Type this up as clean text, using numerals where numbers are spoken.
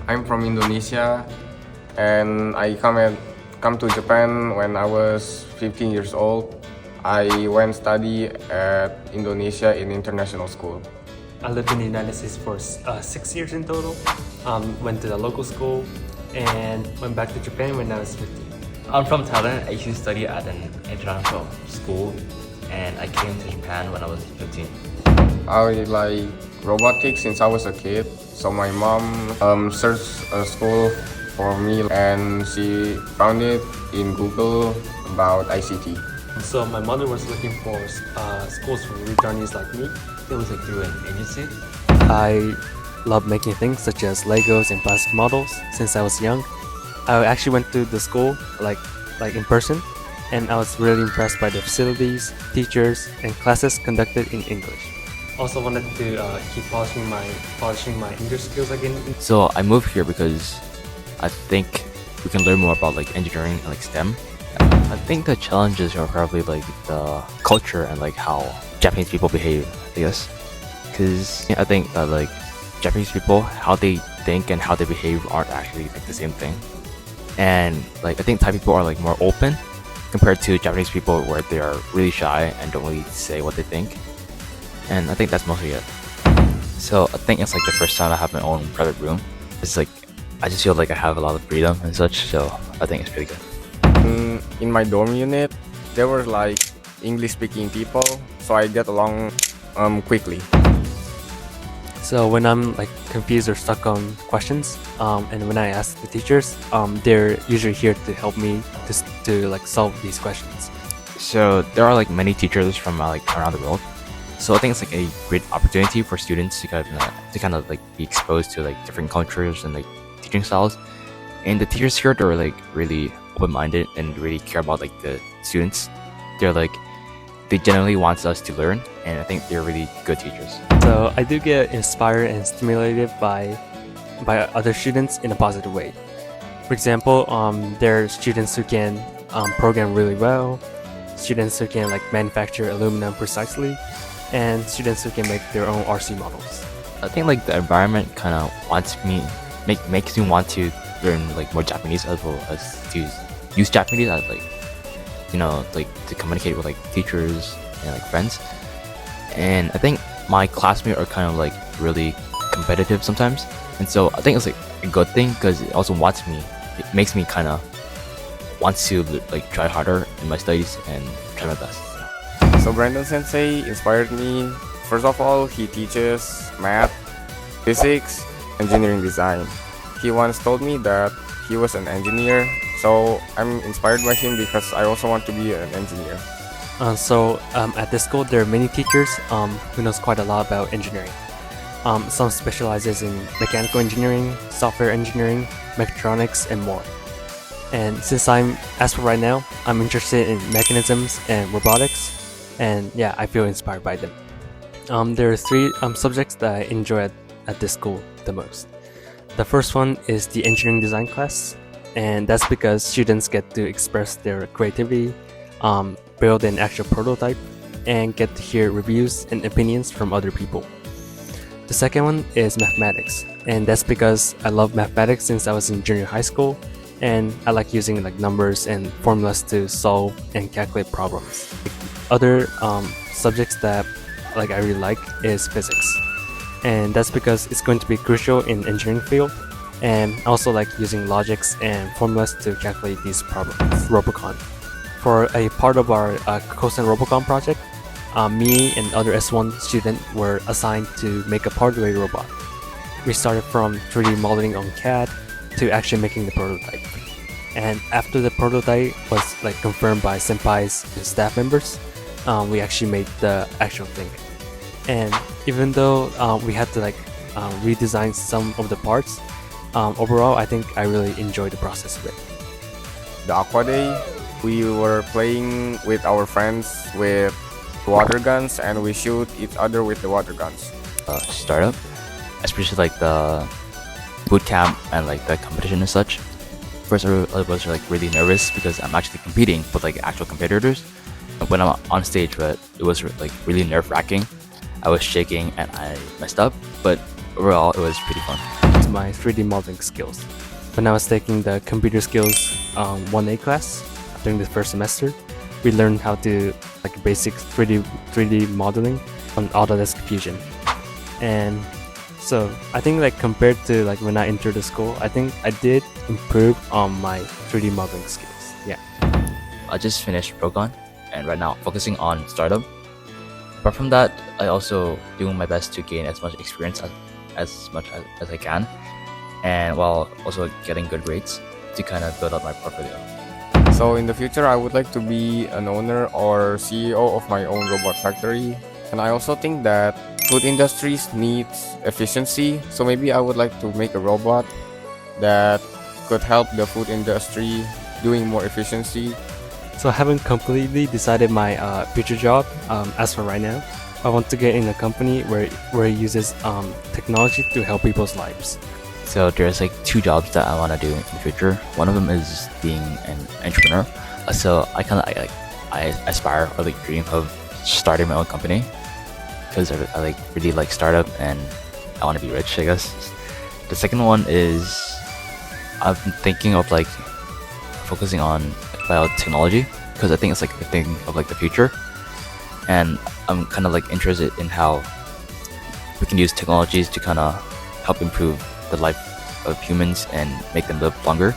I'm from Indonesia, and I come to Japan when I was 15 years old. I went study at Indonesia in international school. I lived in the United States for 6 years in total. Went to the local school and went back to Japan when I was 15. I'm from Thailand. I used to study at an international school, and I came to Japan when I was 15. I like robotics since I was a kid, so my mom searched a school for me and she found it in Google about ICT. So my mother was looking for schools for returnees like me. It was like through an agency. I love making things such as Legos and plastic models since I was young. I actually went to the school like in person, and I was really impressed by the facilities, teachers, and classes conducted in English. Also wanted to keep polishing my English skills again. So I moved here because I think we can learn more about like engineering and like STEM. I think the challenges are probably like the culture and like how Japanese people behave, I guess. Because I think that like Japanese people, how they think and how they behave aren't actually like the same thing. And like I think Thai people are like more open compared to Japanese people where they are really shy and don't really say what they think. And I think that's mostly it. So I think it's like the first time I have my own private room. It's like I just feel like I have a lot of freedom and such, so I think it's pretty good. In my dorm unit, there were like English-speaking people, so I get along quickly. So when I'm like confused or stuck on questions, and when I ask the teachers, they're usually here to help me to like solve these questions. So there are like many teachers from like around the world. So I think it's like a great opportunity for students to kind of like be exposed to like different cultures and like teaching styles. And the teachers here are like really open-minded and really care about like the students. They generally want us to learn, and I think they're really good teachers. So I do get inspired and stimulated by other students in a positive way. For example, there are students who can program really well, students who can like manufacture aluminum precisely, and students who can make their own RC models. I think like the environment kind of makes me want to learn like more Japanese as well as to use Japanese as like like to communicate with like teachers and like friends. And I think my classmates are kind of like really competitive sometimes, and so I think it's like a good thing because it also makes me kind of want to like try harder in my studies and try my best. So Brandon Sensei inspired me. First of all, he teaches math, physics, engineering design. He once told me that he was an engineer, so I'm inspired by him because I also want to be an engineer. At this school, there are many teachers who knows quite a lot about engineering. Some specializes in mechanical engineering, software engineering, mechatronics, and more. And as for right now, I'm interested in mechanisms and robotics, and yeah, I feel inspired by them. There are three subjects that I enjoy at this school the most. The first one is the engineering design class, and that's because students get to express their creativity, build an actual prototype, and get to hear reviews and opinions from other people. The second one is mathematics, and that's because I love mathematics since I was in junior high school, and I like using like numbers and formulas to solve and calculate problems. Other subjects that like I really like is physics, and that's because it's going to be crucial in engineering field, and also like using logics and formulas to calculate these problems. Robocon. For a part of our Hakusanroku project, me and other S1 students were assigned to make a part of a robot. We started from 3D modeling on CAD to actually making the prototype. And after the prototype was like confirmed by senpais and staff members, we actually made the actual thing. And even though we had to like redesign some of the parts, overall I think I really enjoyed the process of it. The Aqua Day, we were playing with our friends with water guns, and we shoot each other with the water guns. Startup, especially like the boot camp and like the competition and such. First I was like really nervous because I'm actually competing with like actual competitors. When I'm on stage, but it was like really nerve-wracking. I was shaking and I messed up, but overall it was pretty fun. my 3D modeling skills. When I was taking the computer skills 1A class during the first semester, we learned how to like basic 3D modeling on Autodesk Fusion. And so I think like compared to like when I entered the school, I think I did improve on my 3D modeling skills. Yeah. I just finished Progon, and right now focusing on startup. Apart from that, I also doing my best to gain as much experience as much as I can, and while also getting good grades to kind of build up my portfolio. So in the future, I would like to be an owner or CEO of my own robot factory. And I also think that food industries needs efficiency. So maybe I would like to make a robot that could help the food industry doing more efficiency. So I haven't completely decided my future job as for right now. I want to get in a company where it uses technology to help people's lives. So there's like 2 jobs that I want to do in the future. One of them is being an entrepreneur. So I kind of I aspire or like dream of starting my own company because I like really like startup and I want to be rich, I guess. The second one is I've been thinking of like focusing on biotechnology because I think it's like the thing of like the future, and I'm kind of like interested in how we can use technologies to kind of help improve the life of humans and make them live longer.